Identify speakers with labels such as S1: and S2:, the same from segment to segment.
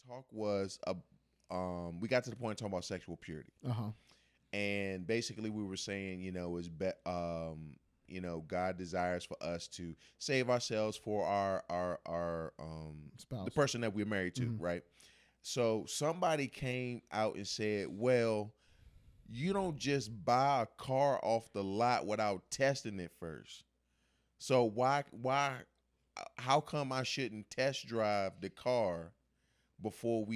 S1: talk was, we got to the point talking about sexual purity. And basically we were saying, God desires for us to save ourselves for our spouse, the person that we're married to, right? So somebody came out and said, well, you don't just buy a car off the lot without testing it first. So how come I shouldn't test drive the car before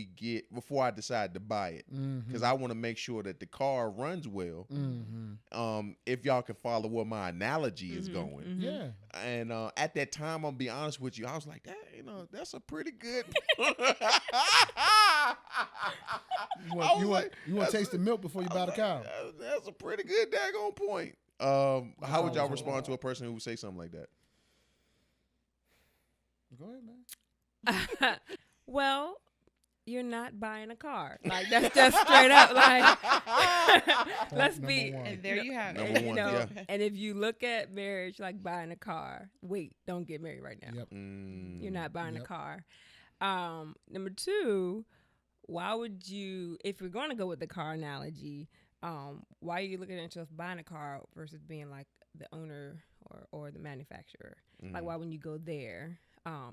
S1: I decide to buy it? Because I want to make sure that the car runs well. If y'all can follow where my analogy is going.
S2: Yeah.
S1: And at that time, I'm gonna be honest with you, I was like, that's a pretty good.
S2: You want to taste the milk before you buy the cow.
S1: That's a pretty good daggone point. How would y'all respond to a person who would say something like that?
S2: Go ahead, man.
S3: Well, you're not buying a car. Like, that's just straight up. Like, let's be.
S4: And there you have
S1: it. Number one, yeah.
S3: And if you look at marriage like buying a car, wait, don't get married right now.
S2: Yep.
S3: You're not buying a car. Number two, why would you, if you're going to go with the car analogy, why are you looking at yourself buying a car versus being like the owner or the manufacturer? Like, why wouldn't you go there?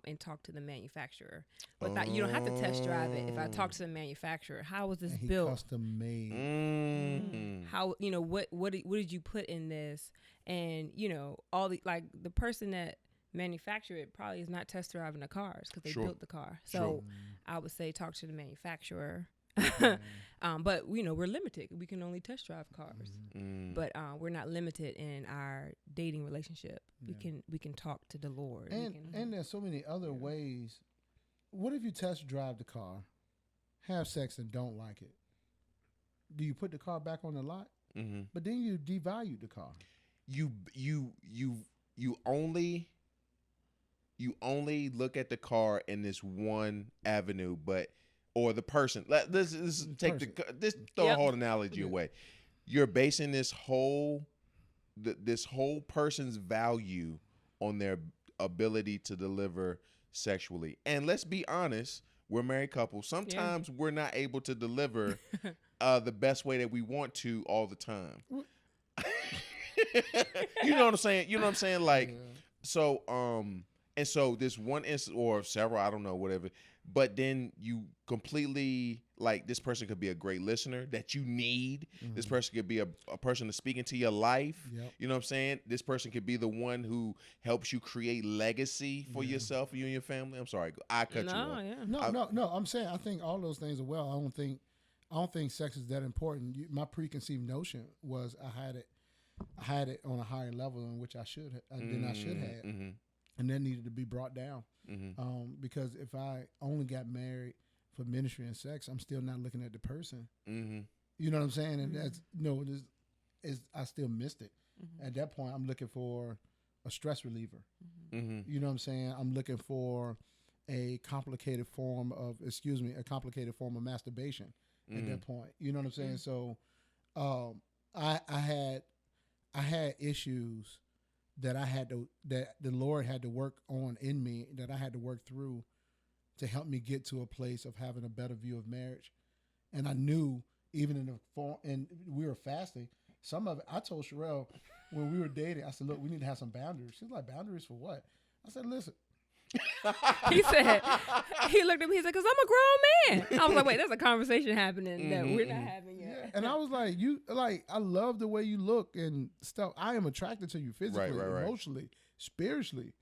S3: And talk to the manufacturer, but you don't have to test drive it. If I talk to the manufacturer, how was this built?
S2: Custom made.
S3: How what did you put in this? And all the person that manufactured it probably is not test driving the cars because they built the car. So I would say talk to the manufacturer. But we're limited. We can only test drive cars, but we're not limited in our dating relationship. We can talk to the Lord.
S2: And there's so many other ways. What if you test drive the car, have sex, and don't like it? Do you put the car back on the lot? But then you devalue the car.
S1: You only look at the car in this one avenue, or the person. Let's take throw a whole analogy away. You're basing this whole person's value on their ability to deliver sexually. And let's be honest, we're a married couple. Sometimes we're not able to deliver the best way that we want to all the time. You know what I'm saying? Like, so and so this one instance or several, I don't know, whatever. But then you completely, like, this person could be a great listener that you need. This person could be a person to speak into your life. You know what I'm saying? This person could be the one who helps you create legacy for yourself, for you and your family. I'm sorry, I cut you off.
S2: No. I'm saying I think all those things are well. I don't think sex is that important. My preconceived notion was I had it on a higher level in which I should have, and that needed to be brought down. Because if I only got married for ministry and sex, I'm still not looking at the person. You know what I'm saying? And that's I still missed it. At that point, I'm looking for a stress reliever. You know what I'm saying? I'm looking for a complicated form of masturbation at that point. You know what I'm saying? So I had issues that that the Lord had to work on in me, that I had to work through to help me get to a place of having a better view of marriage. And I knew even and we were fasting, some of it, I told Cherelle when we were dating, I said, look, we need to have some boundaries. She's like, boundaries for what? I said, listen.
S3: He looked at me, he said, because I'm a grown man. I was like, wait, there's a conversation happening that we're not having yet.
S2: Yeah. And I was like, I love the way you look and stuff. I am attracted to you physically, emotionally, spiritually.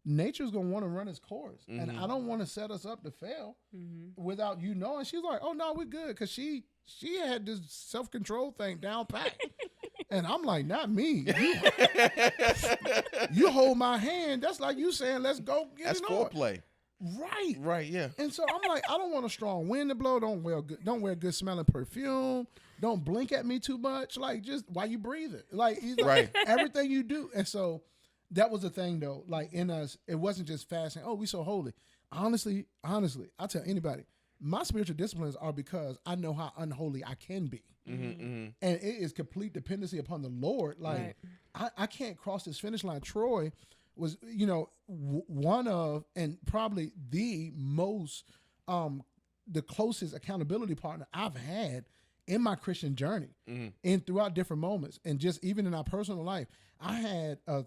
S2: Nature's going to want to run its course. And I don't want to set us up to fail without you knowing. She's like, oh, no, we're good. Because she had this self-control thing down pat. And I'm like, not me. You hold my hand. That's like you saying, let's go get
S1: That's foreplay. Right, yeah.
S2: And so I'm like, I don't want a strong wind to blow. Don't wear good smelling perfume. Don't blink at me too much. Like, just while you breathing. Like, he's like everything you do. And so that was the thing, though. Like, in us, it wasn't just fasting. Oh, we so holy. Honestly, I tell anybody, my spiritual disciplines are because I know how unholy I can be. And it is complete dependency upon the Lord. Like, I can't cross this finish line. Troy was, one of, and probably the most the closest accountability partner I've had in my Christian journey and throughout different moments. And just even in our personal life, I had a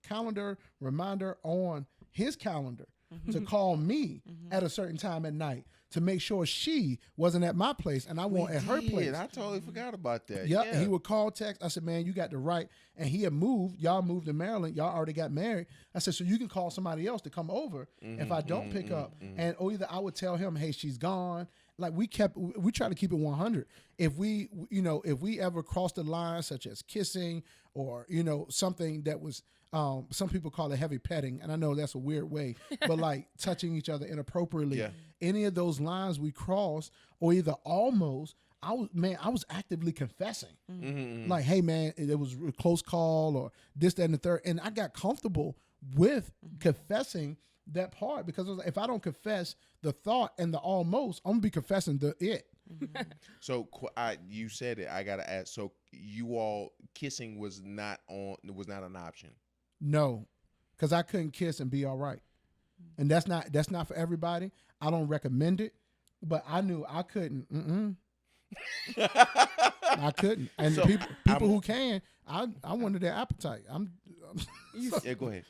S2: calendar reminder on his calendar to call me at a certain time at night to make sure she wasn't at my place and I wasn't at her place.
S1: I totally forgot about that.
S2: Yep. Yeah. He would call, text. I said, man, you got the right. And he had moved. Y'all moved to Maryland. Y'all already got married. I said, so you can call somebody else to come over if I don't pick up. And or either I would tell him, hey, she's gone. Like we try to keep it 100. If we ever crossed the line, such as kissing or, something that was, some people call it heavy petting. And I know that's a weird way, but like touching each other inappropriately, any of those lines we crossed or either almost, I was actively confessing. Like, hey man, it was a close call or this, that, and the third. And I got comfortable with confessing that part because it was like, if I don't confess the thought and the almost, I'm gonna be confessing the it.
S1: So you said it. I gotta ask. So you all kissing was not an option.
S2: No, because I couldn't kiss and be all right, and that's not for everybody. I don't recommend it, but I knew I couldn't. I couldn't, and so people who can, I wanted their appetite.
S1: Yeah, go ahead.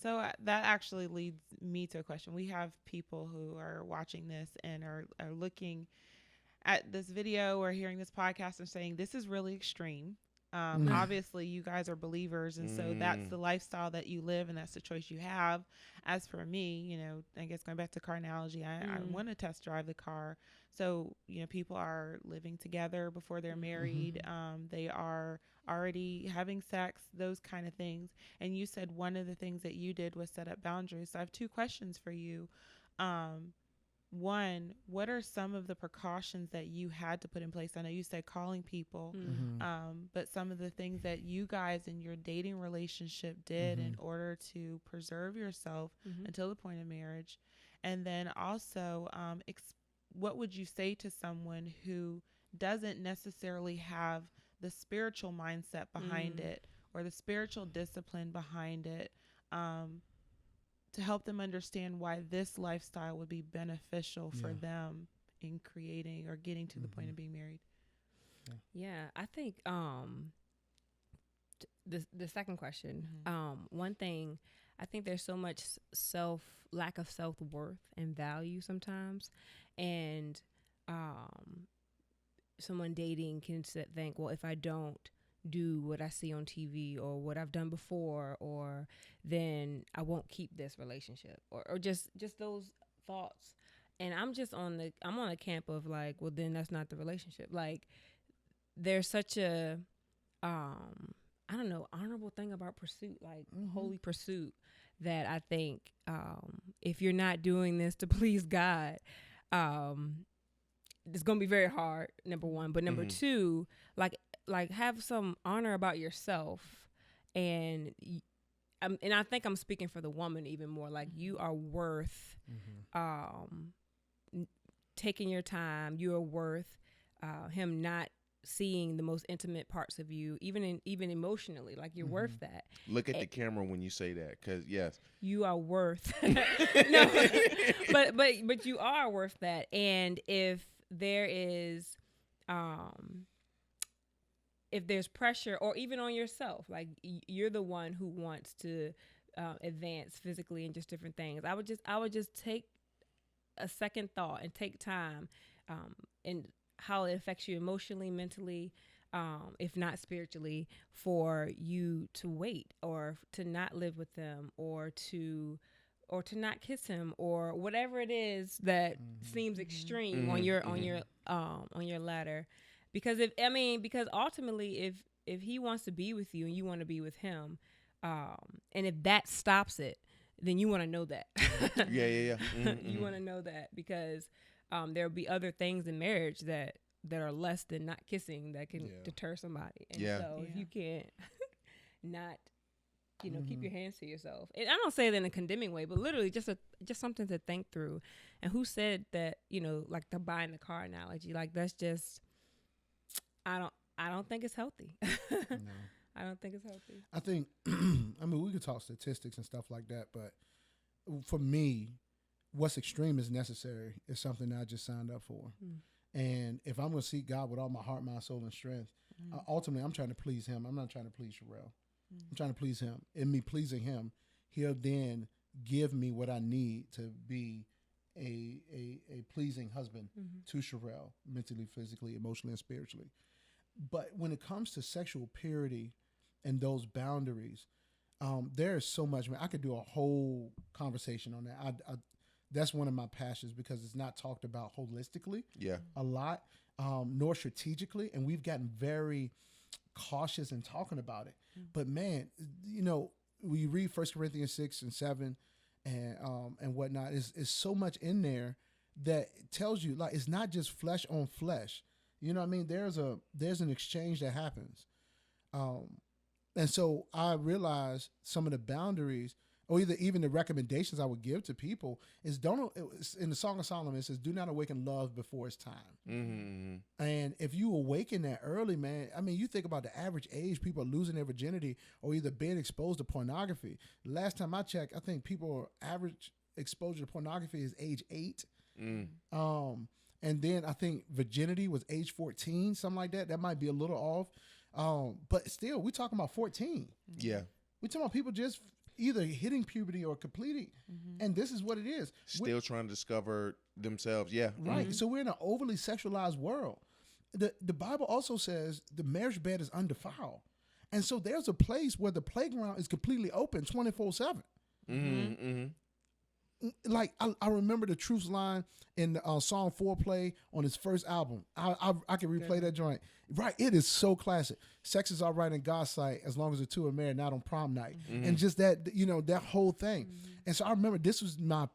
S4: So that actually leads me to a question. We have people who are watching this and are looking at this video or hearing this podcast and saying, this is really extreme. Obviously, you guys are believers, and so that's the lifestyle that you live, and that's the choice you have. As for me, I guess going back to car analogy, I want to test drive the car. So, people are living together before they're married. They are already having sex, those kind of things. And you said one of the things that you did was set up boundaries. So I have two questions for you. One, what are some of the precautions that you had to put in place? I know you said calling people, but some of the things that you guys in your dating relationship did in order to preserve yourself until the point of marriage. And then also, what would you say to someone who doesn't necessarily have the spiritual mindset behind it or the spiritual discipline behind it, to help them understand why this lifestyle would be beneficial for them in creating or getting to the point of being married?
S3: Yeah, I think the second question, one thing, I think there's so much lack of self-worth and value sometimes, and someone dating can think, well, if I don't do what I see on TV or what I've done before, or then I won't keep this relationship, or just those thoughts. And I'm on a camp of like, well, then that's not the relationship. Like, there's such a I don't know, honorable thing about pursuit, like holy pursuit, that I think if you're not doing this to please God, it's gonna be very hard, number one. But number two, like have some honor about yourself, and I think I'm speaking for the woman even more. Like, you are worth taking your time. You are worth him not seeing the most intimate parts of you, even emotionally. Like, you're worth that.
S1: Look at the camera when you say that, because yes,
S3: you are worth. No, but you are worth that. And if there is, if there's pressure, or even on yourself, like you're the one who wants to advance physically and just different things, I would just take a second thought and take time, and how it affects you emotionally, mentally, if not spiritually, for you to wait, or to not live with them, or to not kiss him, or whatever it is that seems extreme on your ladder. Because because ultimately, if he wants to be with you and you want to be with him, and if that stops it, then you want to know that.
S1: Yeah.
S3: You want to know that, because there'll be other things in marriage that are less than not kissing that can deter somebody. And so if you can't not, keep your hands to yourself. And I don't say that in a condemning way, but literally just something to think through. And who said that, like the buying the car analogy, like that's just, I don't think it's healthy. No. I don't think it's healthy.
S2: I think, we could talk statistics and stuff like that, but for me, what's extreme is necessary is something that I just signed up for. And if I'm going to seek God with all my heart, mind, soul, and strength, ultimately I'm trying to please him. I'm not trying to please Cherelle. I'm trying to please him. In me pleasing him, he'll then give me what I need to be a pleasing husband to Cherelle, mentally, physically, emotionally, and spiritually. But when it comes to sexual purity and those boundaries, there is so much. I could do a whole conversation on that. That's one of my passions because it's not talked about holistically a lot, nor strategically. And we've gotten very cautious in talking about it. But man, you know, we read 1 Corinthians 6 and 7 and whatnot. It's so much in there that tells you, like, it's not just flesh on flesh. You know what I mean? There's an exchange that happens. And so I realized some of the boundaries, or even the recommendations I would give to people is in the Song of Solomon, it says, do not awaken love before it's time. And if you awaken that early, man, I mean, you think about the average age people are losing their virginity or either being exposed to pornography. Last time I checked, I think average exposure to pornography is age 8. And then I think virginity was age 14, something like that. That might be a little off. But still, we're talking about 14.
S1: Yeah.
S2: We're talking about people just either hitting puberty or completing. And this is what it is.
S1: Still trying to discover themselves. Yeah.
S2: Right. So we're in an overly sexualized world. The Bible also says the marriage bed is undefiled. And so there's a place where the playground is completely open 24/7. Like I remember the Truth's line in song Foreplay on his first album. I can replay that joint. Right, it is so classic. Sex is all right in God's sight as long as the two are married, not on prom night, and just that, you know, that whole thing. And so I remember this was my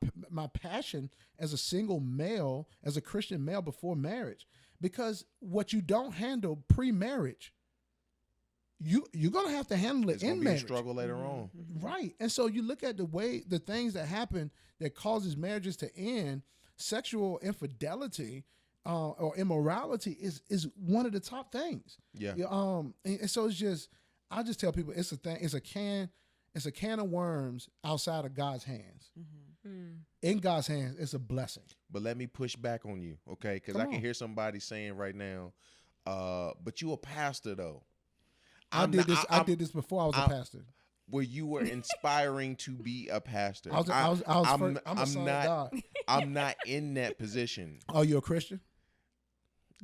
S2: passion as a single male, as a Christian male before marriage, because what you don't handle pre-marriage, you're gonna have to handle it in marriage.
S1: It's gonna be a struggle later on,
S2: right? And so you look at the things that happen that causes marriages to end. Sexual infidelity or immorality is one of the top things. Yeah. And so I just tell people it's a thing. It's a can of worms outside of God's hands. In God's hands, it's a blessing.
S1: But let me push back on you, okay? Because I can hear somebody saying right now, but you a pastor though.
S2: I did this before I was a pastor.
S1: Where you were inspiring to be a pastor. I'm not in that position.
S2: Are you a Christian?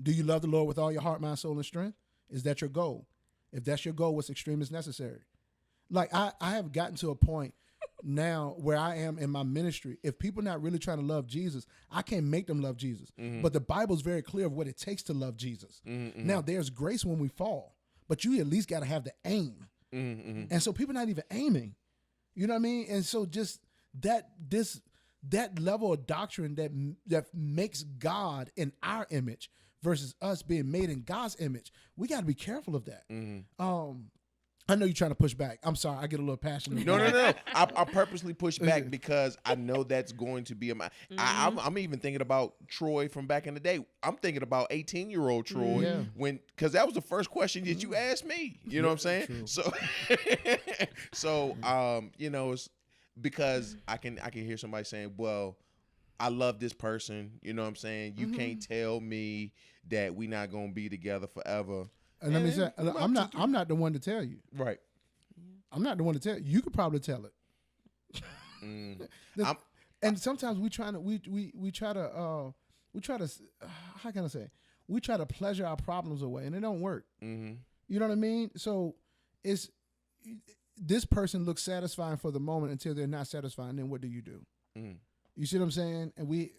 S2: Do you love the Lord with all your heart, mind, soul, and strength? Is that your goal? If that's your goal, what's extreme is necessary. Like I have gotten to a point now where I am in my ministry. If people not really trying to love Jesus, I can't make them love Jesus. But the Bible's very clear of what it takes to love Jesus. Now there's grace when we fall, but you at least got to have the aim. And so people not even aiming, you know what I mean? And so just that level of doctrine that makes God in our image versus us being made in God's image, we got to be careful of that. I know you're trying to push back. I'm sorry, I get a little passionate.
S1: No. I purposely push back because I know that's going to be I'm even thinking about Troy from back in the day. I'm thinking about 18-year-old Troy because that was the first question that you asked me. You know what I'm saying? True. So, you know, it's because I can hear somebody saying, "Well, I love this person." You know what I'm saying? You can't tell me that we not gonna be together forever.
S2: And let me say, I'm not the one to tell you.
S1: Right.
S2: I'm not the one to tell you. You could probably tell it. And sometimes we try to how can I say? We try to pleasure our problems away, and it don't work. You know what I mean? So this person looks satisfying for the moment until they're not satisfying. Then what do? You see what I'm saying? And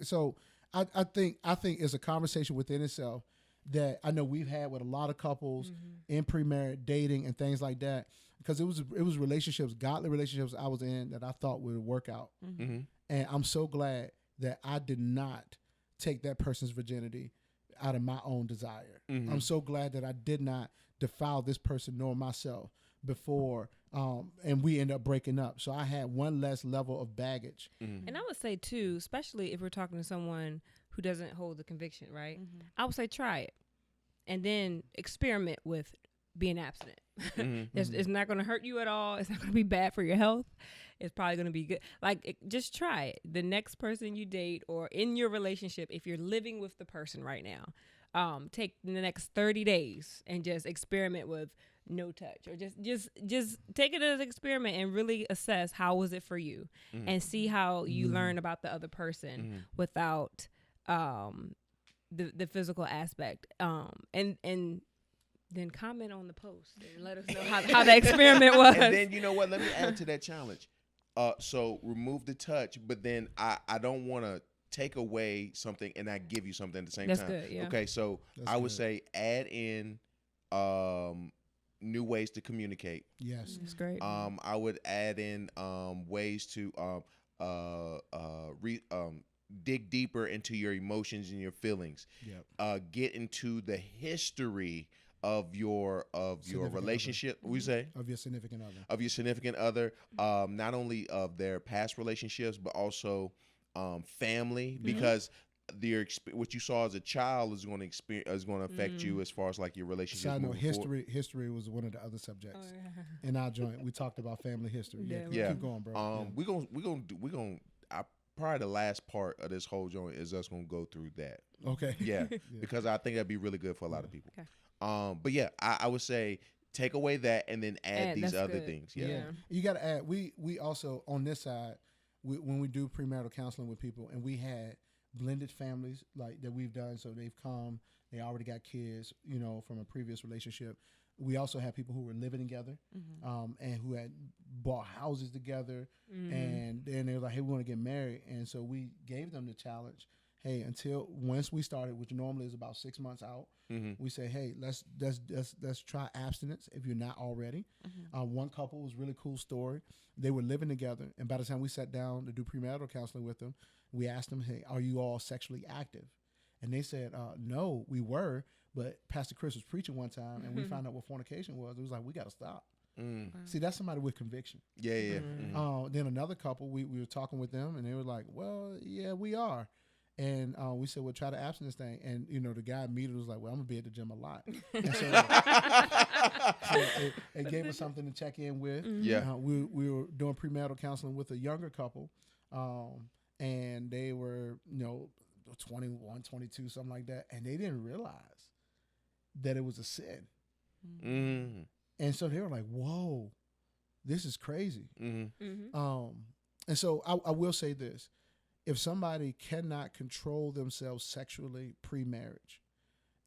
S2: I think it's a conversation within itself that I know we've had with a lot of couples in pre-marriage dating and things like that, because it was relationships, godly relationships I was in that I thought would work out. And I'm so glad that I did not take that person's virginity out of my own desire. I'm so glad that I did not defile this person nor myself before, and we end up breaking up. So I had one less level of baggage.
S3: And I would say too, especially if we're talking to someone who doesn't hold the conviction, right? I would say try it and then experiment with being abstinent. It's not going to hurt you at all. It's not going to be bad for your health. It's probably going to be good. Like, just try it. The next person you date or in your relationship, if you're living with the person right now, take the next 30 days and just experiment with no touch, or just take it as an experiment and really assess how was it for you, and see how you learn about the other person without the physical aspect, and then comment on the post and let us know how the experiment was.
S1: And then, you know what, let me add to that challenge. So remove the touch, but then I don't want to take away something and I give you something at the same time.
S3: That's good, yeah.
S1: Okay, so I would say add in new ways to communicate.
S2: Yes,
S3: that's great.
S1: I would add in ways to dig deeper into your emotions and your feelings.
S2: Yep.
S1: Get into the history of your relationship.
S2: Other.
S1: We say
S2: of your significant other.
S1: Of your significant other, not only of their past relationships, but also family, because what you saw as a child is going to affect you as far as like your relationship.
S2: Side note, history was one of the other subjects in our joint. We talked about family history. Yeah. Keep going, bro.
S1: We're gonna probably the last part of this whole joint is us gonna go through that.
S2: Okay.
S1: Yeah, because I think that'd be really good for a lot of people. Okay. But yeah, I would say take away that and then add these other things. Yeah.
S2: You got to add. We also on this side, when we do premarital counseling with people, and we had blended families like that we've done. So they've come, they already got kids, from a previous relationship. We also had people who were living together, and who had bought houses together, and then they were like, "Hey, we want to get married," and so we gave them the challenge. Hey, once we started, which normally is about 6 months out, we say, hey, let's try abstinence if you're not already. One couple was a really cool story. They were living together, and by the time we sat down to do premarital counseling with them, we asked them, hey, are you all sexually active? And they said, no, we were, but Pastor Chris was preaching one time, and we found out what fornication was. It was like, we got to stop. See, that's somebody with conviction.
S1: Yeah.
S2: Then another couple, we were talking with them, and they were like, well, yeah, we are. And we said, well, try the abstinence thing. And, the guy immediately was like, well, I'm going to be at the gym a lot. And so it gave us something to check in with.
S1: Yeah.
S2: We were doing premarital counseling with a younger couple. And they were, 21, 22, something like that. And they didn't realize that it was a sin. And so they were like, whoa, this is crazy. And so I will say this. If somebody cannot control themselves sexually pre-marriage,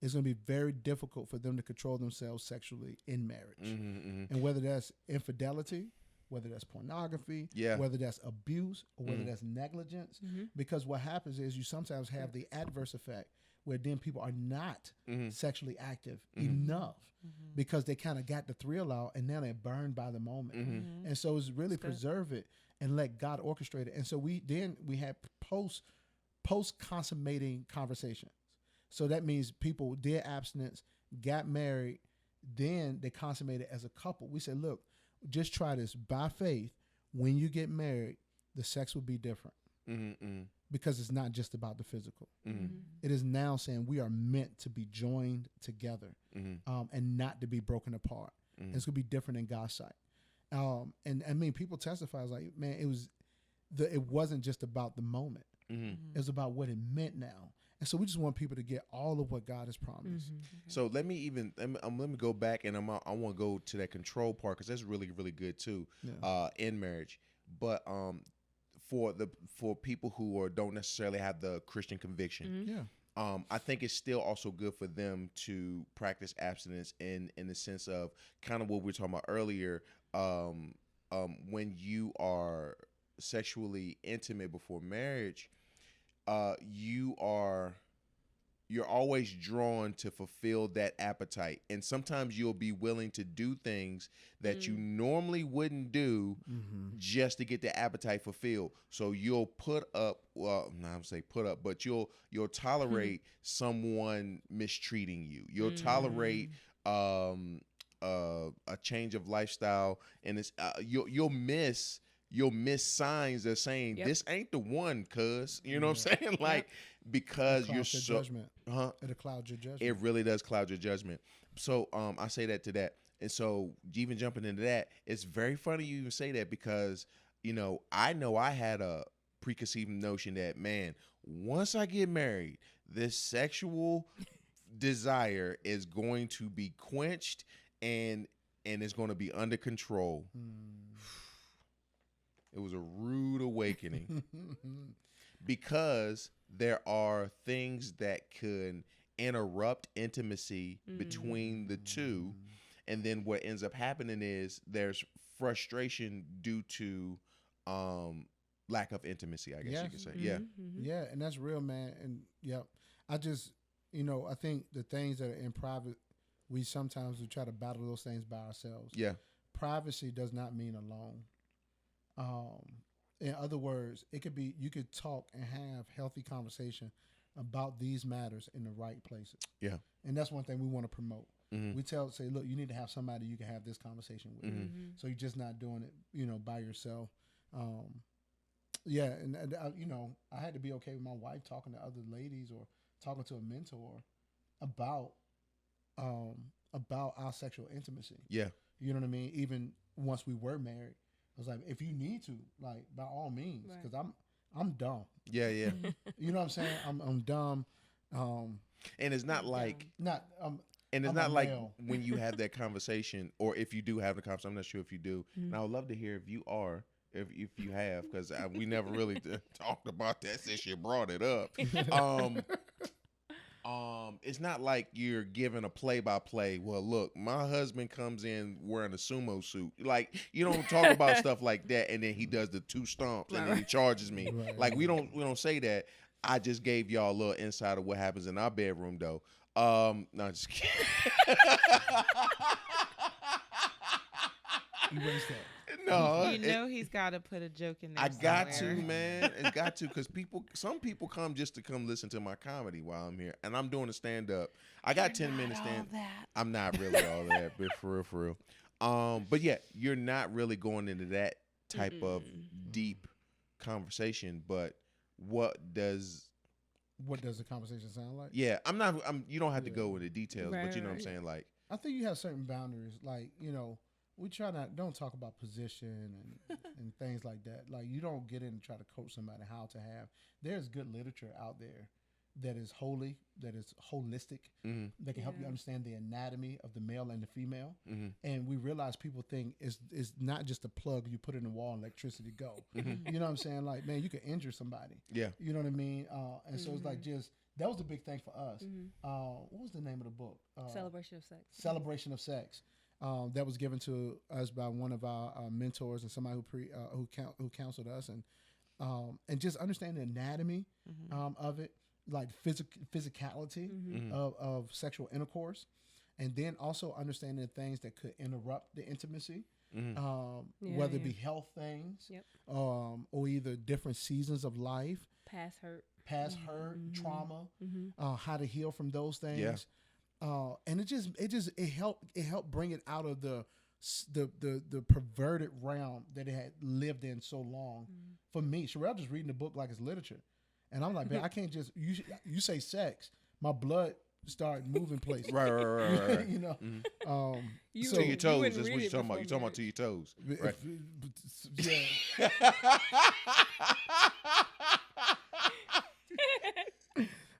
S2: it's going to be very difficult for them to control themselves sexually in marriage. And whether that's infidelity, whether that's pornography, whether that's abuse, or whether that's negligence, because what happens is you sometimes have the adverse effect where then people are not sexually active enough because they kind of got the thrill out and now they're burned by the moment. And so it's really preserve it and let God orchestrate it. And so we had post consummating conversations. So that means people did abstinence, got married, then they consummated as a couple. We said, look, just try this by faith. When you get married, the sex will be different because it's not just about the physical. It is now saying we are meant to be joined together and not to be broken apart. And it's going to be different in God's sight. And I mean, people testify, like, man, it wasn't just about the moment. It was about what it meant now. And so we just want people to get all of what God has promised.
S1: So let me go back, and I want to go to that control part because that's really, really good too in marriage. But for people who don't necessarily have the Christian conviction, I think it's still also good for them to practice abstinence in the sense of kind of what we were talking about earlier. When you are sexually intimate before marriage, you're always drawn to fulfill that appetite, and sometimes you'll be willing to do things that you normally wouldn't do just to get the appetite fulfilled. So you'll but you'll tolerate someone mistreating you. You'll tolerate a change of lifestyle, and it's you'll miss signs that saying this ain't the one, cuz you know what I'm saying, like because you're so
S2: judgment. It'll cloud your judgment.
S1: It really does cloud your judgment. So I say that to that. And so even jumping into that, it's very funny you even say that because, I know I had a preconceived notion that, man, once I get married, this sexual desire is going to be quenched and it's going to be under control. It was a rude awakening because there are things that could interrupt intimacy between the two. And then what ends up happening is there's frustration due to lack of intimacy, I guess you could say. Yeah.
S2: Yeah, and that's real, man. And I just, I think the things that are in private, we sometimes try to battle those things by ourselves.
S1: Yeah.
S2: Privacy does not mean alone. In other words, it could be, you could talk and have healthy conversation about these matters in the right places.
S1: Yeah.
S2: And that's one thing we want to promote. We say, look, you need to have somebody you can have this conversation with. So you're just not doing it, by yourself. And I had to be okay with my wife talking to other ladies or talking to a mentor about our sexual intimacy.
S1: Yeah.
S2: You know what I mean? Even once we were married, I was like, if you need to, like, by all means, because I'm dumb.
S1: Yeah, yeah.
S2: You know what I'm saying? I'm dumb.
S1: And it's not like
S2: And
S1: it's
S2: I'm
S1: not like
S2: male.
S1: when you have that conversation, or if you do have the conversation, I'm not sure if you do. And I would love to hear if you are, if you have, because we never really talked about that since you brought it up. It's not like you're giving a play-by-play. Well, look, my husband comes in wearing a sumo suit. Like, you don't talk about stuff like that, and then he does the 2 stomps, and then he charges me.
S2: Right,
S1: like, we don't say that. I just gave y'all a little insight of what happens in our bedroom, though. No, just kidding.
S2: Erase that.
S1: No,
S4: he's got to put a joke in there.
S1: I got to, man. It's got to, because some people come just to come listen to my comedy while I'm here, and I'm doing a stand up. I got 10 minutes stand. I'm not really all that, but for real. But yeah, you're not really going into that type of deep conversation. But what does
S2: the conversation sound like?
S1: Yeah, you don't have to go into details, but you know what I'm saying. Like,
S2: I think you have certain boundaries. Like, we don't talk about position and things like that. Like, you don't get in and try to coach somebody how to have. There's good literature out there that is holy, that is holistic, that can help you understand the anatomy of the male and the female. And we realize people think it's not just a plug you put in the wall and electricity go. You know what I'm saying? Like, man, you could injure somebody.
S1: Yeah.
S2: You know what I mean? And so it's like that was the big thing for us. What was the name of the book?
S3: Celebration of Sex.
S2: Celebration of Sex. That was given to us by one of our mentors and somebody who counseled us, and just understand the anatomy of it, like physicality of sexual intercourse, and then also understanding the things that could interrupt the intimacy, whether it be health things, or either different seasons of life,
S3: past hurt,
S2: trauma, how to heal from those things. Yeah. And it helped bring it out of the perverted realm that it had lived in so long. For me, Cherelle just reading the book like it's literature, and I'm like, man, I can't just you say sex, my blood start moving places.
S1: Right.
S2: You know,
S1: to your toes. That's what you're talking about. You're talking about to your toes, right?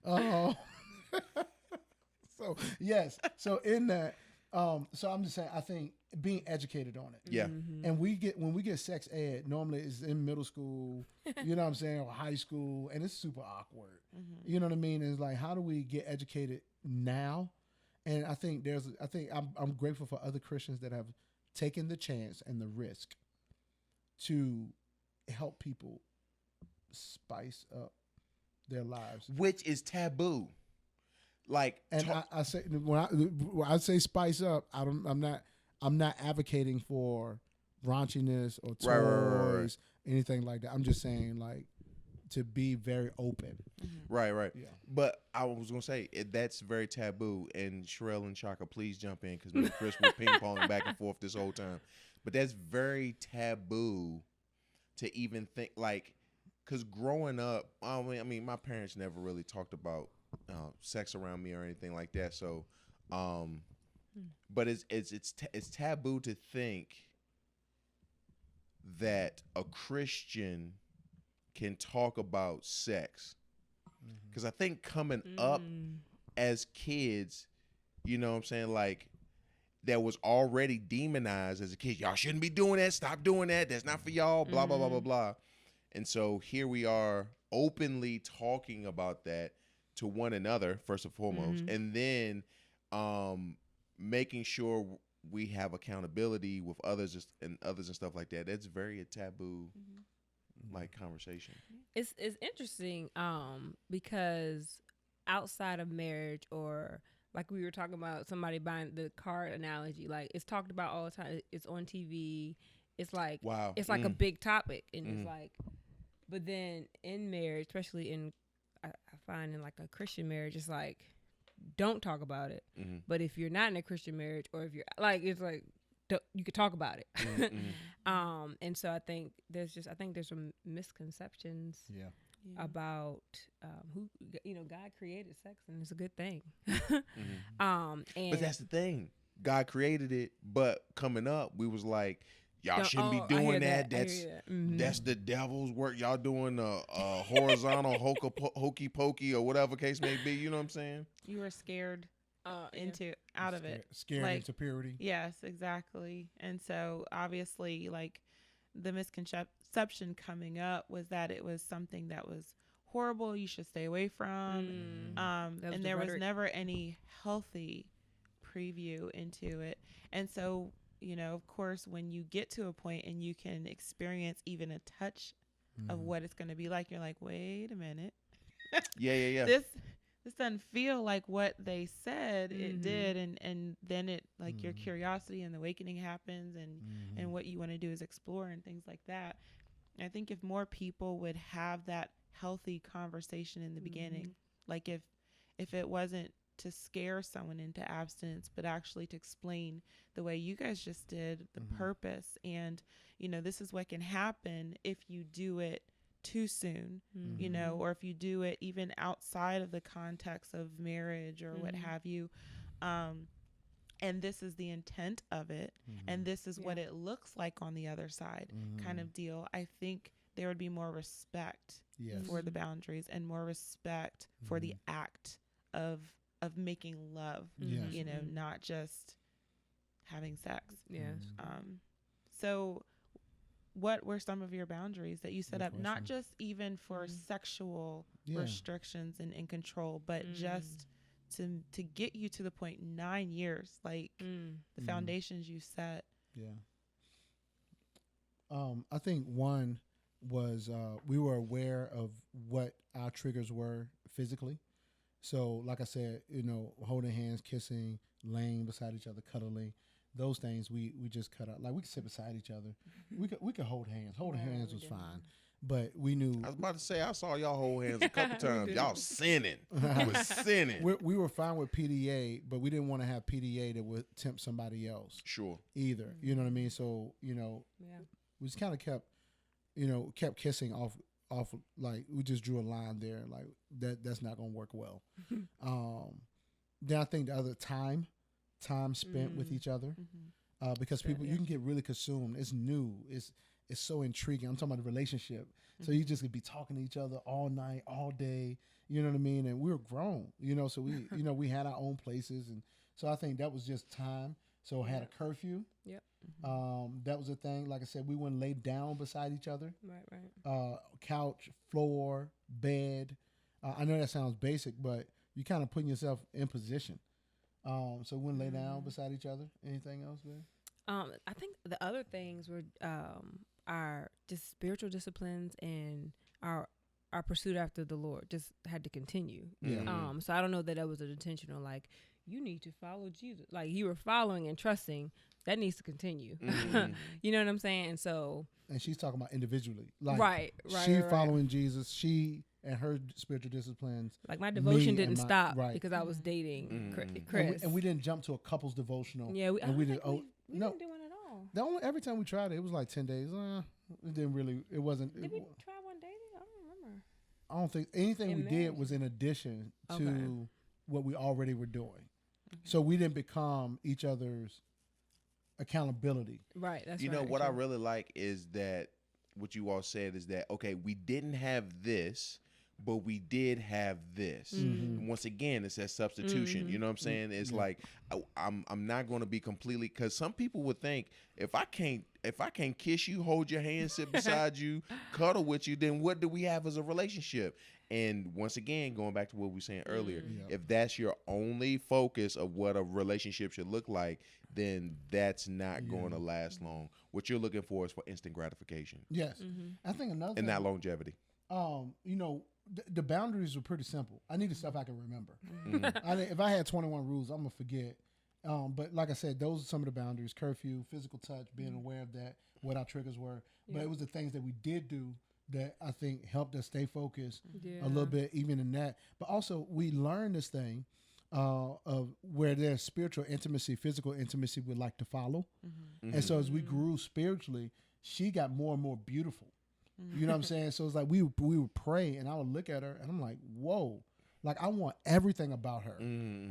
S2: Yeah. So yes, so in that, so I'm just saying, I think being educated on it.
S1: Yeah.
S2: And when we get sex ed, normally it's in middle school, you know what I'm saying, or high school, and it's super awkward. You know what I mean? It's like, how do we get educated now? And I think I'm grateful for other Christians that have taken the chance and the risk to help people spice up their lives,
S1: which is taboo. Like,
S2: and I say when I say spice up, I'm not advocating for raunchiness or toys, anything like that. I'm just saying, like, to be very open.
S1: Right.
S2: Yeah.
S1: But I was gonna say that's very taboo. And Cherelle and Chaka, please jump in, because me and Chris were ping ponging back and forth this whole time. But that's very taboo to even think. Like, because growing up, I mean, my parents never really talked about sex around me or anything like that. So, but it's taboo to think that a Christian can talk about sex, because I think coming up as kids, you know what I'm saying, like, that was already demonized as a kid. Y'all shouldn't be doing that. Stop doing that. That's not for y'all. Blah, blah, blah, blah, blah. And so here we are openly talking about that to one another, first and foremost, and then making sure we have accountability with others and stuff like that. That's very a taboo like conversation.
S3: It's interesting because outside of marriage, or like we were talking about somebody buying the car analogy, like it's talked about all the time. It's on TV. It's like, wow. It's like a big topic, and it's like, but then in marriage, especially I find in like a Christian marriage, it's like, don't talk about it. But if you're not in a Christian marriage, or if you're like, it's like, you could talk about it. And so I think there's some misconceptions about who, God created sex, and it's a good thing.
S1: But that's the thing, God created it, but coming up we was like, y'all shouldn't be doing that. That's the devil's work. Y'all doing a horizontal hokey pokey or whatever case may be. You know what I'm saying?
S4: You were scared
S2: scared
S4: like,
S2: into purity.
S4: Yes, exactly. And so obviously, like, the misconception coming up was that it was something that was horrible, you should stay away from. And there was never any healthy preview into it. And so, of course, when you get to a point and you can experience even a touch of what it's going to be like, you're like, wait a minute.
S1: Yeah.
S4: This doesn't feel like what they said it did. And then it, like, your curiosity and the awakening happens, and what you want to do is explore and things like that. I think if more people would have that healthy conversation in the beginning, like if it wasn't to scare someone into abstinence, but actually to explain the way you guys just did, the purpose, and, this is what can happen if you do it too soon, or if you do it even outside of the context of marriage or what have you. And this is the intent of it. And this is what it looks like on the other side, kind of deal. I think there would be more respect for the boundaries, and more respect for the act of making love, not just having sex. So what were some of your boundaries that you set up, not just even for sexual restrictions and control, but just to get you to the point 9 years, like the foundations you set?
S2: I think one was we were aware of what our triggers were physically. So like I said, holding hands, kissing, laying beside each other, cuddling, those things we just cut out. Like, we could sit beside each other. We could hold hands. Holding hands was fine. But we knew.
S1: I was about to say, I saw y'all hold hands a couple times. Y'all sinning. You was sinning.
S2: We were fine with PDA, but we didn't want to have PDA that would tempt somebody else.
S1: Sure.
S2: Either. You know what I mean? So, we just kind of kept kissing off, like, we just drew a line there. Like, that's not going to work well. Then I think the other time spent with each other, because people, you can get really consumed. It's new. It's so intriguing. I'm talking about the relationship. So you just could be talking to each other all night, all day. You know what I mean? And we were grown, so we, we had our own places. And so I think that was just time. So had a curfew.
S3: Yep.
S2: That was a thing. Like I said, we wouldn't lay down beside each other.
S3: Right.
S2: Couch, floor, bed. I know that sounds basic, but you kind of putting yourself in position. So we wouldn't lay down beside each other. Anything else there?
S3: I think the other things were our just spiritual disciplines, and our pursuit after the Lord just had to continue. So I don't know that was an intentional, like, you need to follow Jesus. Like, you were following and trusting. That needs to continue. You know what I'm saying? And so. And
S2: she's talking about individually. Like,
S3: right.
S2: She following Jesus. She and her spiritual disciplines.
S3: Like, my devotion didn't stop because I was dating Chris.
S2: And we didn't jump to a couple's devotional.
S3: Yeah, we
S2: didn't.
S3: We didn't do one at all.
S2: Every time we tried it, it was like 10 days. It didn't really. It wasn't.
S3: Did we try one dating? I don't
S2: don't think anything we did was in addition to what we already were doing. Okay. So we didn't become each other's accountability.
S3: Right. That's
S1: you know what I really like is that what you all said is that, okay, we didn't have this, but we did have this. Mm-hmm. Once again, it's that substitution. Mm-hmm. You know what I'm saying? It's like I'm not going to be completely, because some people would think if I can't kiss you, hold your hand, sit beside you, cuddle with you, then what do we have as a relationship? And once again, going back to what we were saying earlier, if that's your only focus of what a relationship should look like, then that's not going to last long. What you're looking for is for instant gratification.
S2: Yes. I think another thing,
S1: and not longevity.
S2: You know, the boundaries were pretty simple. I needed stuff I can remember. If I had 21 rules, I'm going to forget. But like I said, those are some of the boundaries: curfew, physical touch, being aware of that, what our triggers were. But it was the things that we did do that I think helped us stay focused a little bit, even in that. But also, we learned this thing of where there's spiritual intimacy, physical intimacy would like to follow. And so as we grew spiritually, she got more and more beautiful. You know what I'm saying? So it's like we would pray, and I would look at her, and I'm like, whoa. Like, I want everything about her.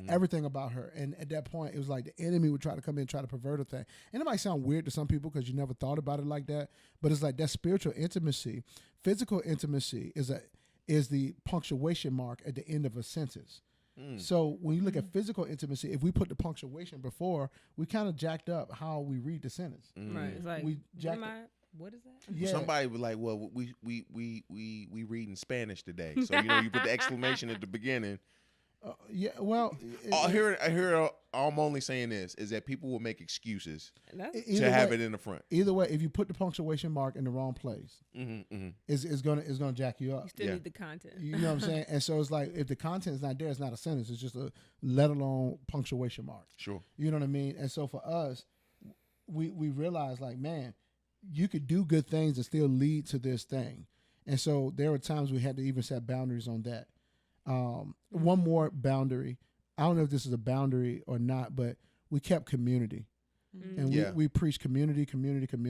S2: Everything about her. And at that point, it was like the enemy would try to come in and try to pervert a thing. And it might sound weird to some people because you never thought about it like that. But it's like that spiritual intimacy. Physical intimacy is the punctuation mark at the end of a sentence. So when you look at physical intimacy, if we put the punctuation before, we kind of jacked up how we read the sentence.
S3: Right. It's like, what is that?
S1: Yeah. Somebody was like, well, we read in Spanish today. So, you know, you put the exclamation at the beginning.
S2: Well,
S1: I'm only saying this is that people will make excuses
S2: to
S1: have it in the front.
S2: Either way, if you put the punctuation mark in the wrong place, it's gonna jack you up.
S3: You still need the content.
S2: You know what I'm saying? And so it's like, if the content is not there, it's not a sentence. It's just a let alone punctuation mark.
S1: Sure.
S2: You know what I mean? And so for us, we realized, like, man, you could do good things and still lead to this thing. And so there were times we had to even set boundaries on that. One more boundary. I don't know if this is a boundary or not, but we kept community. And we preached community.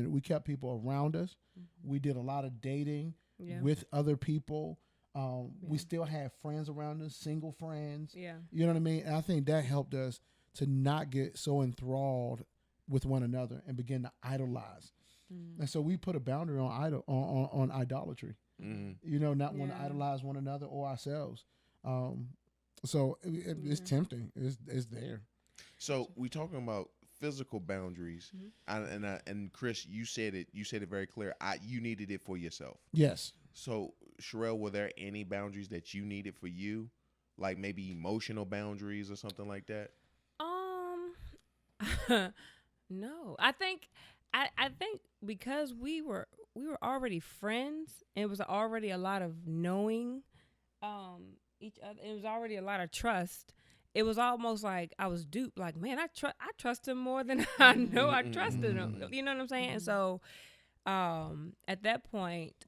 S2: We kept people around us. We did a lot of dating with other people. We still had friends around us, single friends. Yeah. You know what I mean? And I think that helped us to not get so enthralled with one another and begin to idolize. And so we put a boundary on idolatry. You know, not want to idolize one another or ourselves. So it's tempting. It's there.
S1: So we talking about physical boundaries, and Chris, you said it very clear. You needed it for yourself.
S2: Yes. So
S1: Cherelle, were there any boundaries that you needed for you, like maybe emotional boundaries or something like that?
S3: No, I think because we were already friends, and it was already a lot of knowing each other. It was already a lot of trust. It was almost like I was duped. Like, man, I trust him more than I know I trusted him. You know what I'm saying? And so at that point,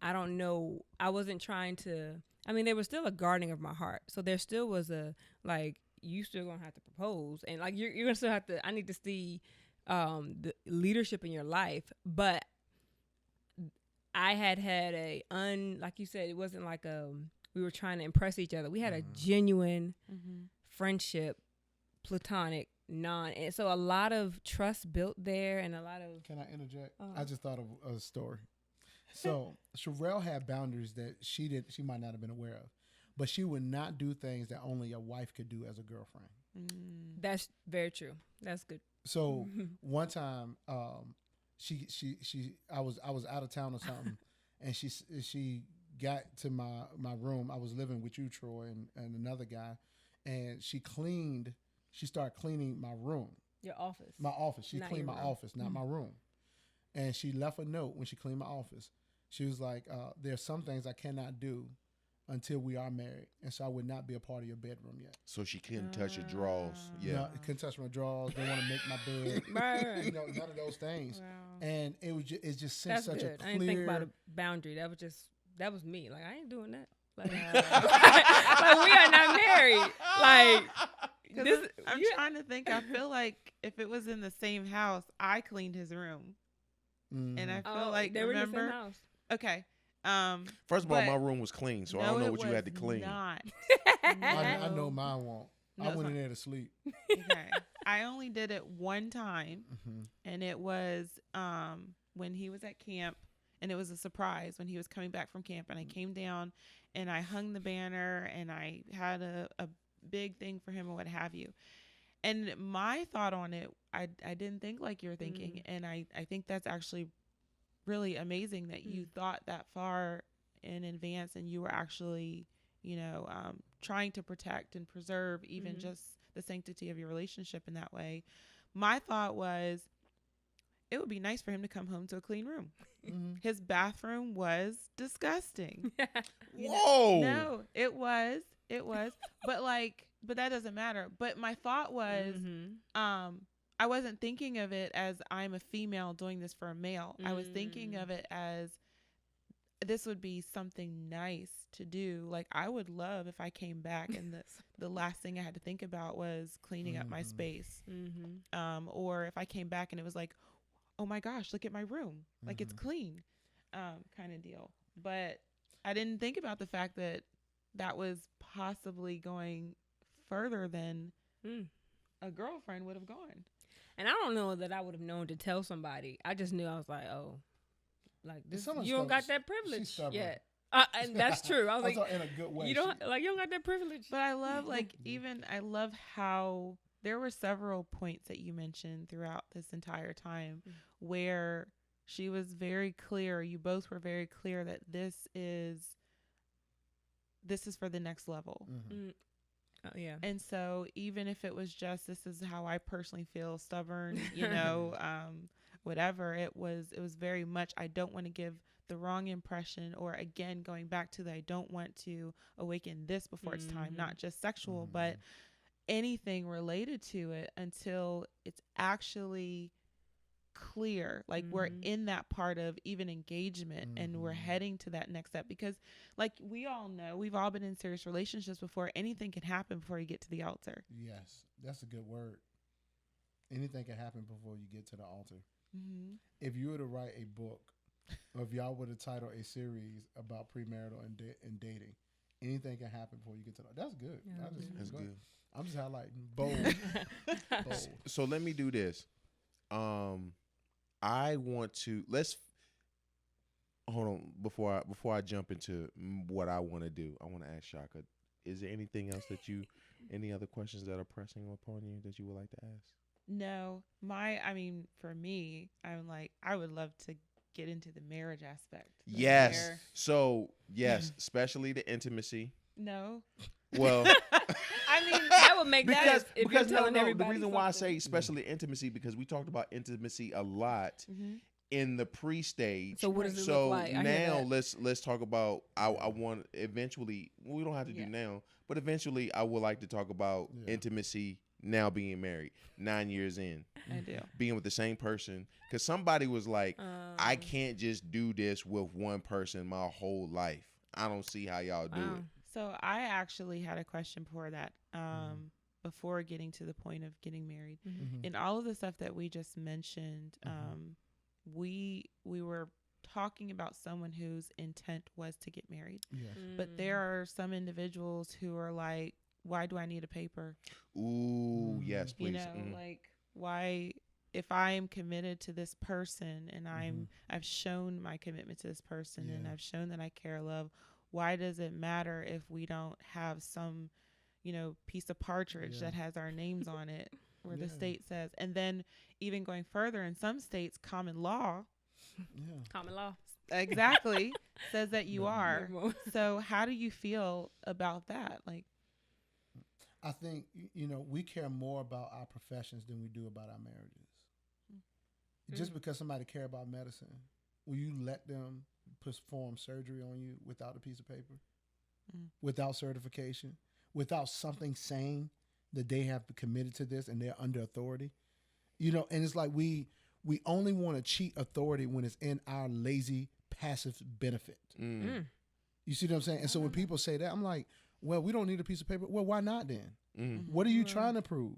S3: I don't know. I wasn't trying to. I mean, there was still a guarding of my heart. So there still was a, like, you still gonna have to propose, and like you're gonna still have to. I need to see the leadership in your life, but I had like you said, it wasn't like we were trying to impress each other. We had a genuine friendship, platonic, and so a lot of trust built there, and a lot of.
S2: Can I interject? I just thought of a story. So Cherelle had boundaries that she might not have been aware of, but she would not do things that only a wife could do as a girlfriend.
S3: That's very true. That's good.
S2: So one time, I was out of town or something, and she got to my room. I was living with you, Troy, and another guy, and she started cleaning my room.
S3: Your office.
S2: My office. She cleaned my office, not my room. And she left a note when she cleaned my office. She was like, there's some things I cannot do until we are married, and so I would not be a part of your bedroom yet.
S1: So she couldn't touch your drawers. Yeah,
S2: no, couldn't touch my drawers. Didn't want to make my bed.
S3: Right.
S2: You know, none of those things. Wow. And it just sent
S3: That's
S2: such
S3: good.
S2: a clear.
S3: I didn't think about a boundary. That was me. Like, I ain't doing that. Like, like, we are not married. Like,
S4: I'm trying to think. I feel like if it was in the same house, I cleaned his room, and I feel like
S3: they were in the same house.
S4: Okay.
S1: First of all, my room was clean, so I don't know what you had to clean.
S4: Not.
S2: I know mine won't.
S4: No,
S2: I went in there to sleep.
S4: Okay. I only did it one time, and it was when he was at camp, and it was a surprise when he was coming back from camp, and I came down, and I hung the banner, and I had a big thing for him or what have you. And my thought on it, I didn't think like you're thinking, and I think that's actually really amazing that you thought that far in advance, and you were actually, trying to protect and preserve even just the sanctity of your relationship in that way. My thought was, it would be nice for him to come home to a clean room. His bathroom was disgusting.
S1: Whoa!
S4: No, it was, but that doesn't matter. But my thought was, I wasn't thinking of it as I'm a female doing this for a male. I was thinking of it as this would be something nice to do. Like, I would love if I came back and the last thing I had to think about was cleaning up my space. Or if I came back and it was like, oh my gosh, look at my room. Like, it's clean, kind of deal. But I didn't think about the fact that was possibly going further than a girlfriend would have gone.
S3: And I don't know that I would have known to tell somebody. I just knew. I was like, oh, like this, you don't got that privilege yet. And that's true. I was like,
S2: in a good way.
S3: You don't got that privilege.
S4: But I love, I love how there were several points that you mentioned throughout this entire time where she was very clear. You both were very clear that this is for the next level.
S3: Oh, yeah.
S4: And so even if it was just, this is how I personally feel, stubborn, whatever, it was very much, I don't want to give the wrong impression, or again, going back to I don't want to awaken this before it's time, not just sexual, but anything related to it until it's actually clear. Like we're in that part of even engagement and we're heading to that next step, because like we all know, we've all been in serious relationships before. Anything can happen before you get to the altar.
S2: Yes, that's a good word. Anything can happen before you get to the altar. If you were to write a book, or if y'all were to title a series about premarital and dating, anything can happen before you get to the altar. That's good.
S3: Yeah,
S2: That's
S1: good.
S2: I'm just highlighting bold.
S1: So let me do this. I want to hold on before I jump into what I want to do. I want to ask Chaka, is there anything else any other questions that are pressing upon you that you would like to ask?
S4: No, for me, I'm like, I would love to get into the marriage aspect.
S1: Yes. So yes, especially the intimacy.
S4: No.
S1: Well,
S3: that would make sense if you're telling everybody.
S1: The reason why I say especially intimacy, because we talked about intimacy a lot in the pre-stage.
S3: So what does it look like?
S1: Now let's talk about. I want eventually. We don't have to do now, but eventually I would like to talk about intimacy. Now being married, 9 years in,
S4: I do
S1: being with the same person, because somebody was like, I can't just do this with one person my whole life. I don't see how y'all do it.
S4: So I actually had a question before that, before getting to the point of getting married. In all of the stuff that we just mentioned, we were talking about someone whose intent was to get married. But there are some individuals who are like, why do I need a paper?
S1: Ooh, yes, please.
S4: Like, why, if I am committed to this person and I've shown my commitment to this person and I've shown that I care, love, why does it matter if we don't have some, piece of partridge that has our names on it, where the state says, and then even going further, in some states, common law exactly says that you are. So how do you feel about that? Like,
S2: I think, we care more about our professions than we do about our marriages. Just because somebody care about medicine, will you let them perform surgery on you without a piece of paper, without certification, without something saying that they have committed to this and they're under authority? And it's like we only want to cheat authority when it's in our lazy, passive benefit. You see what I'm saying? And so when people say that, I'm like, well, we don't need a piece of paper. Well, why not then? What are you trying to prove?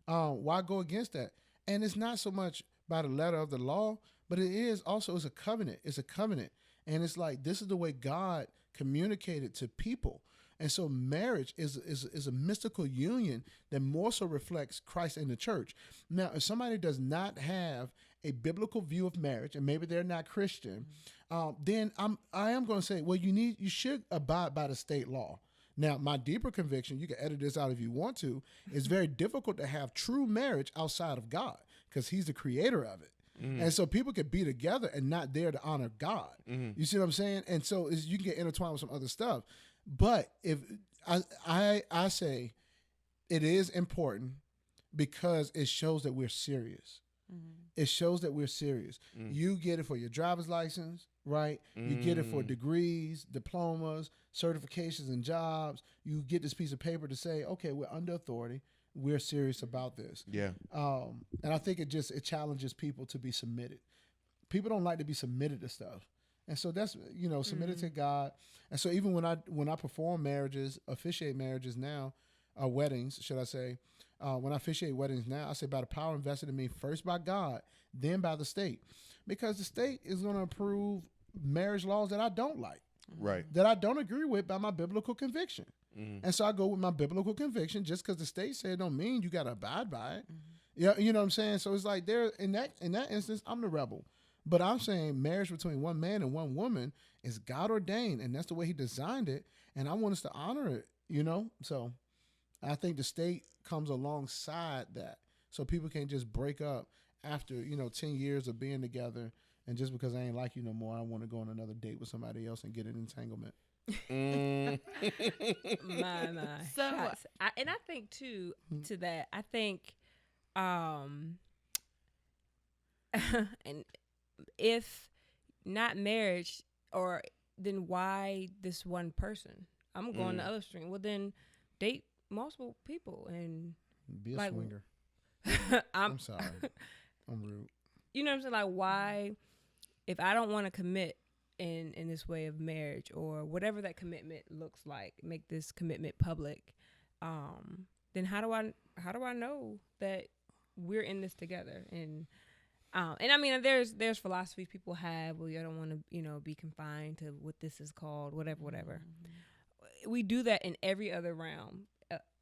S2: Why go against that? And it's not so much by the letter of the law, but it is also, it's a covenant. It's a covenant. And it's like, this is the way God communicated to people. And so marriage is a mystical union that more so reflects Christ and the church. Now, if somebody does not have a biblical view of marriage, and maybe they're not Christian, then I am going to say, well, you should abide by the state law. Now, my deeper conviction, you can edit this out if you want to, it's very difficult to have true marriage outside of God because he's the creator of it. Mm-hmm. And so people could be together and not there to honor God. Mm-hmm. You see what I'm saying? And so you can get intertwined with some other stuff. But if I say it is important because it shows that we're serious. Mm-hmm. It shows that we're serious. Mm-hmm. You get it for your driver's license, right? Mm-hmm. You get it for degrees, diplomas, certifications, and jobs. You get this piece of paper to say, okay, we're under authority. We're serious about this. Yeah. And I think it challenges people to be submitted. People don't like to be submitted to stuff. And so that's, submitted to God. And so even when I perform marriages, officiate marriages now, weddings, should I say, when I officiate weddings now, I say by the power invested in me, first by God, then by the state. Because the state is going to approve marriage laws that I don't like. Right. That I don't agree with by my biblical conviction. Mm-hmm. And so I go with my biblical conviction. Just because the state said don't mean you got to abide by it. Mm-hmm. Yeah, you know what I'm saying? So it's like there in that instance, I'm the rebel. But I'm saying marriage between one man and one woman is God ordained, and that's the way he designed it. And I want us to honor it, So I think the state comes alongside that. So people can't just break up after, 10 years of being together. And just because I ain't like you no more, I want to go on another date with somebody else and get an entanglement.
S3: My. So, I think too, to that, I think, and if not marriage, or then why this one person? I'm going the other stream. Well, then date multiple people and
S2: be a swinger. I'm sorry, I'm rude.
S3: You know what I'm saying? Like, why? If I don't want to commit in this way of marriage or whatever that commitment looks like, make this commitment public, then how do I know that we're in this together? And I mean, there's philosophies people have. Well, you don't want to, be confined to what this is called, whatever. Mm-hmm. We do that in every other realm.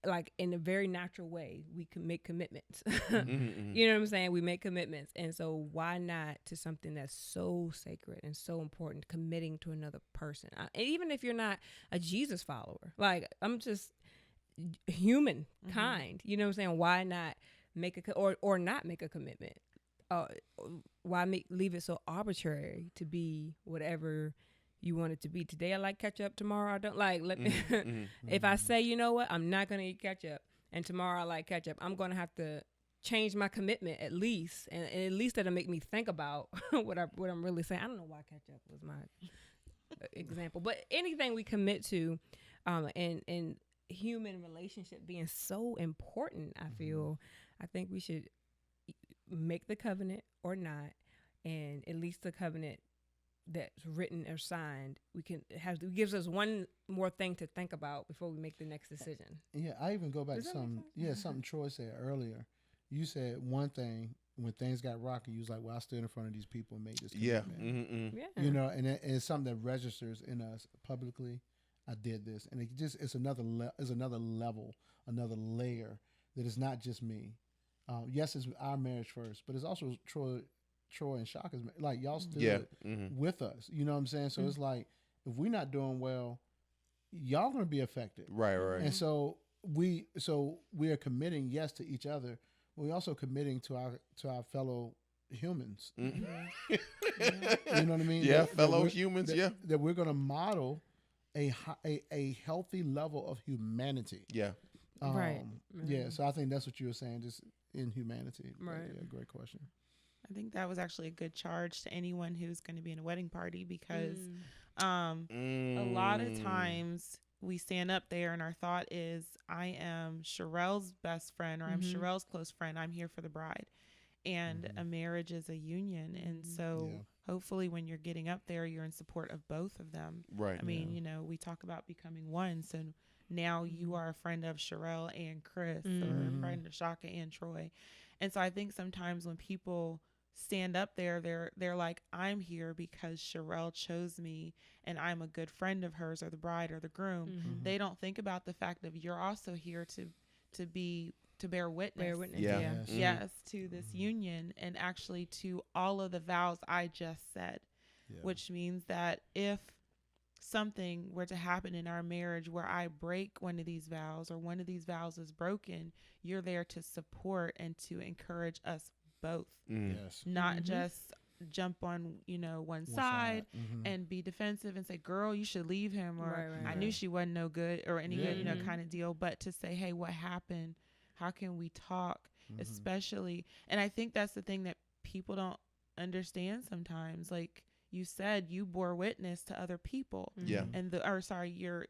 S3: Like in a very natural way, we can make commitments. Mm-hmm. You know what I'm saying? We make commitments. And so why not to something that's so sacred and so important, committing to another person? And even if you're not a Jesus follower, like I'm just human kind, you know what I'm saying? Why not make or not make a commitment? Why leave it so arbitrary to be whatever you want it to be? Today I like ketchup, tomorrow I don't like. If I say, you know what, I'm not going to eat ketchup, and tomorrow I like ketchup, I'm going to have to change my commitment at least, and at least that'll make me think about what I'm really saying. I don't know why ketchup was my example, but anything we commit to, and human relationship being so important, I think we should make the covenant or not, and at least the covenant that's written or signed, it gives us one more thing to think about before we make the next decision.
S2: Yeah, I even go back to something Troy said earlier. You said one thing when things got rocky. You was like, "Well, I stood in front of these people and made this commitment." Yeah. Mm-hmm. And it's something that registers in us publicly. I did this, and it's another level, another layer that is not just me. Yes, it's our marriage first, but it's also Troy and Chaka's, like y'all stood with us. You know what I'm saying? So it's like, if we're not doing well, y'all gonna be affected. Right. And so we are committing, yes, to each other, but we're also committing to our fellow humans. Mm-hmm. You know what I mean?
S1: Yeah, fellow humans.
S2: That we're gonna model a healthy level of humanity. Yeah. Right. Yeah. So I think that's what you were saying, just in humanity. Right. Yeah, great question.
S4: I think that was actually a good charge to anyone who's going to be in a wedding party, because a lot of times we stand up there and our thought is, I am Cherelle's best friend, or I'm Cherelle's close friend. I'm here for the bride. And a marriage is a union. And so hopefully when you're getting up there, you're in support of both of them. Right. I mean, we talk about becoming one. So now you are a friend of Cherelle and Chris, or a friend of Chaka and Troy. And so I think sometimes when people stand up there, they're like, I'm here because Cherelle chose me and I'm a good friend of hers, or the bride or the groom. They don't think about the fact that you're also here to bear witness. Yes, to this union, and actually to all of the vows I just said, which means that if something were to happen in our marriage where I break one of these vows, or one of these vows is broken, you're there to support and to encourage us both. Not just jump on, one side and be defensive and say, girl, you should leave him, or I knew she wasn't no good, or any good, kind of deal. But to say, hey, what happened? How can we talk? Especially, and I think that's the thing that people don't understand sometimes. Like you said, you bore witness to other people. And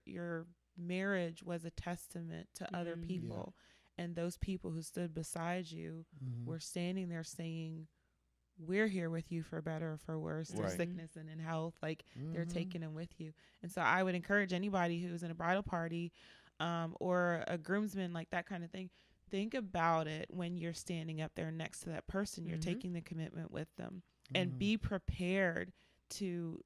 S4: your marriage was a testament to other people. And those people who stood beside you were standing there saying, we're here with you for better or for worse, through sickness and in health. Like they're taking them with you. And so I would encourage anybody who's in a bridal party or a groomsman, like that kind of thing, think about it when you're standing up there next to that person. You're taking the commitment with them, and be prepared to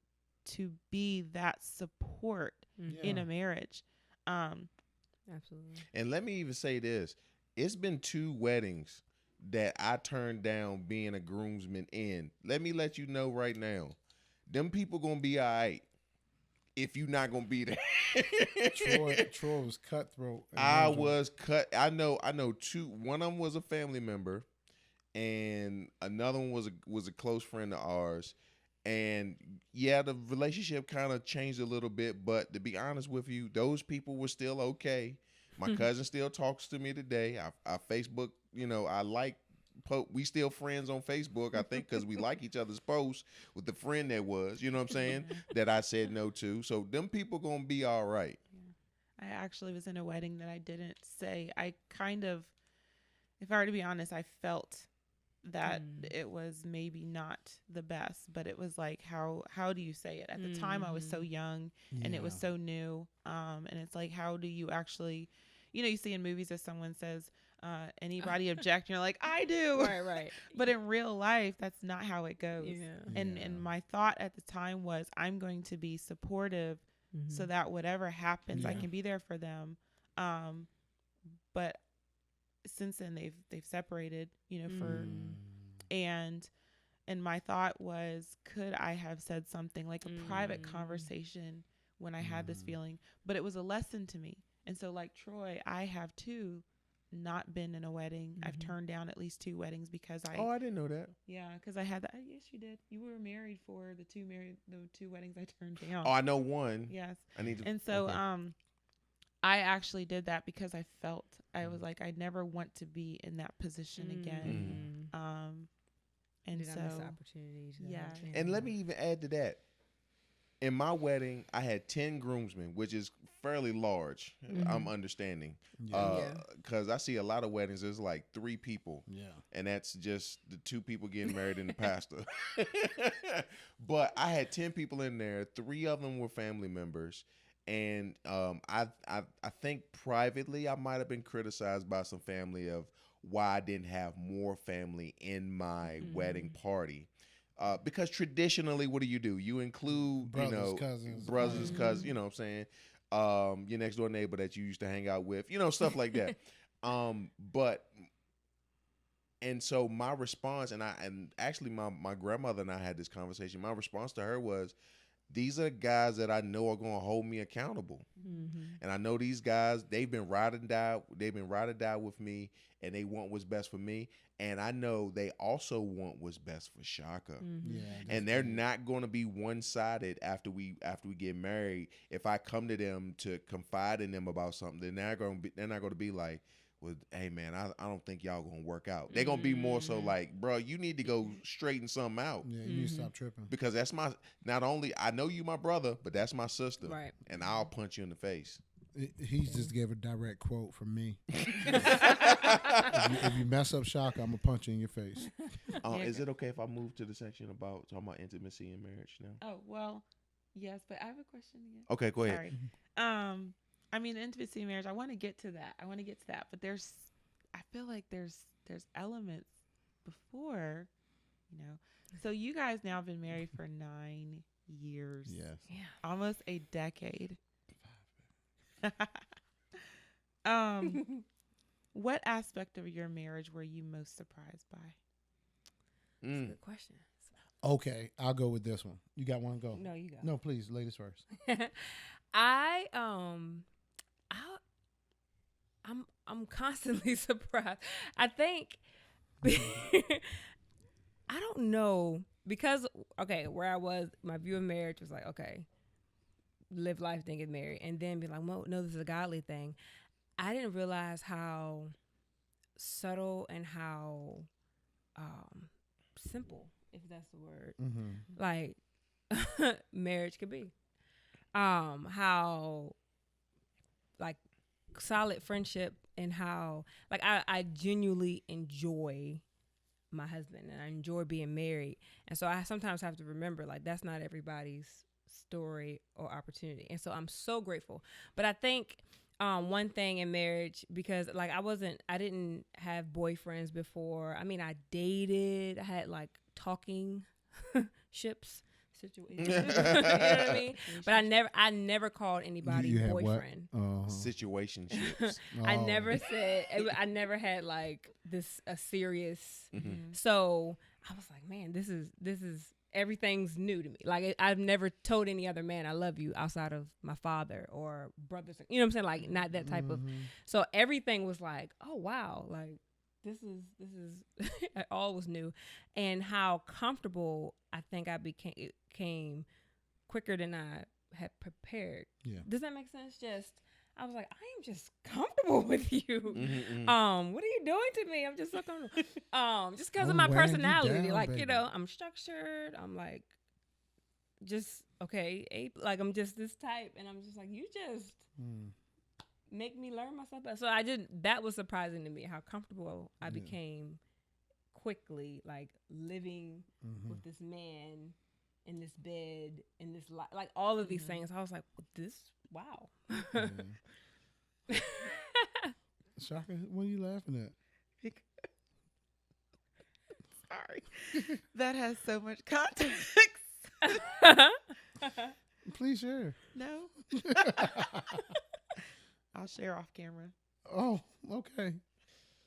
S4: be that support in a marriage.
S3: Absolutely.
S1: And let me even say this. It's been 2 weddings that I turned down being a groomsman in. Let me let you know right now. Them people gonna be all right if you not gonna be there.
S2: Troy was cutthroat.
S1: I was cut. I know 2. One of them was a family member, and another one was a close friend of ours. And yeah, the relationship kind of changed a little bit, but to be honest with you, those people were still okay. My cousin still talks to me today. I Facebook, we still friends on Facebook, I think, because we like each other's posts with the friend that was, you know what I'm saying, that I said no to. So them people gonna be all right.
S4: I actually was in a wedding that I didn't say. I kind of, if I were to be honest, I felt that it was maybe not the best, but it was like, how do you say it? At the time I was so young and it was so new. And it's like, how do you actually, you see in movies that someone says, anybody object? And you're like, I do.
S3: Right.
S4: But in real life, that's not how it goes. And my thought at the time was, I'm going to be supportive so that whatever happens, I can be there for them. But since then they've separated, and my thought was, could I have said something like a private conversation when I had this feeling? But it was a lesson to me. And so like Troy, I have too not been in a wedding. I've turned down at least 2 weddings because
S1: I didn't know that.
S4: Yeah, because I had that. Yes, you did. You were married for the 2 weddings I turned down.
S1: Oh, I know one.
S4: Yes.
S1: I need to.
S4: And so I actually did that because I felt, I was like, I never want to be in that position again. And so,
S3: opportunity
S4: yeah.
S1: And let me even add to that. In my wedding, I had 10 groomsmen, which is fairly large. I'm understanding. Because I see a lot of weddings, there's like 3 people. Yeah. And that's just the 2 people getting married and the pastor. But I had 10 people in there. 3 of them were family members. And I think privately I might have been criticized by some family of why I didn't have more family in my wedding party. Because traditionally, what do? You include,
S2: brothers,
S1: cousins, you know what I'm saying? Your next door neighbor that you used to hang out with, stuff like that. And so my response, and actually my grandmother and I had this conversation. My response to her was, these are guys that I know are going to hold me accountable. And I know these guys, they've been ride and die with me, and they want what's best for me. And I know they also want what's best for Chaka. And they're not going to be one-sided after we get married. If I come to them to confide in them about something, then they're not going to be like, well, hey man, I don't think y'all gonna work out. They're gonna be more so like, bro, you need to go straighten something out.
S2: Yeah, you need to stop tripping.
S1: Because that's not only I know you my brother, but that's my sister.
S3: Right.
S1: And I'll punch you in the face.
S2: He just gave a direct quote from me. If you mess up Chaka, I'm gonna punch you in your face.
S1: Is it okay if I move to the section about talking about intimacy in marriage now?
S4: Oh, well, yes, but I have a question again.
S1: Okay, go ahead.
S4: Sorry. I mean, intimacy in marriage, I want to get to that. But I feel like there's elements before you know. So you guys now have been married for 9 years.
S2: Yes.
S3: Yeah.
S4: Almost a decade. What aspect of your marriage were you most surprised by?
S3: That's a good question.
S2: Okay, I'll go with this one. You got one? Go.
S3: No, you go.
S2: No, please, ladies first.
S3: I'm constantly surprised. I think I don't know because where I was, my view of marriage was like, okay, live life, then get married, and then be like, well, no, this is a godly thing. I didn't realize how subtle and how simple, if that's the word, like marriage could be. How like solid friendship and how like I genuinely enjoy my husband and I enjoy being married. And so I sometimes have to remember like that's not everybody's story or opportunity. And so I'm so grateful. But I think one thing in marriage, because like I didn't have boyfriends before. I mean, I dated, I had like talking ships situation. You know what I mean? But I never called anybody boyfriend.
S1: Situationships.
S3: I never said, I never had like a serious. So I was like, man, this is everything's new to me. Like I've never told any other man I love you outside of my father or brothers. You know what I'm saying? Like not that type of. So everything was like, oh wow, like this is all was new, and how comfortable I think I became quicker than I had prepared. Yeah. Does that make sense? I was like, I am just comfortable with you. What are you doing to me? I'm just so comfortable. Just because of my personality. Like, baby. You know, I'm structured. I'm like, just, okay. Like, I'm just this type. And I'm just like, you just make me learn myself better. So that was surprising to me, how comfortable I became quickly, like, living with this man in this bed, in this life, like, all of these things. I was like, wow.
S2: Chaka, what are you laughing at?
S4: Sorry. That has so much context.
S2: Please share.
S4: No. I'll share off camera.
S2: Oh, okay.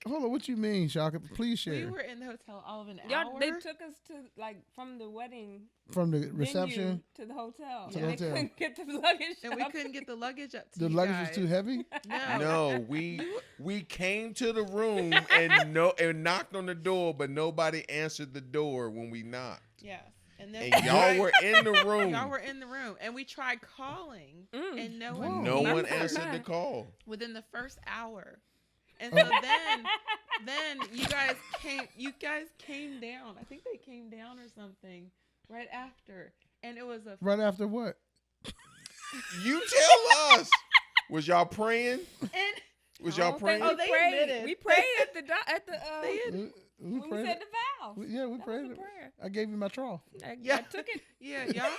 S2: Hold on, what you mean, Chaka? Please share.
S4: We were in the hotel all of an hour.
S3: They took us to, like, from the wedding.
S2: From the reception?
S3: To the hotel.
S2: To the hotel.
S3: They couldn't get the luggage
S4: and we couldn't get the luggage up to
S2: the luggage was too heavy?
S1: No, we came to the room and knocked on the door, but nobody answered the door when we knocked.
S4: Yes.
S1: And y'all were in the room.
S4: Y'all were in the room. And we tried calling, and no
S1: one answered the call.
S4: Within the first hour. And so then you guys came down. I think they came down or something right after. And it was
S2: right after what?
S1: You tell us. Was y'all praying? Was y'all praying?
S3: Oh, they prayed. We prayed at the when we said the vows.
S2: Yeah, we prayed. I gave you my trough.
S3: I took it.
S4: Yeah, y'all.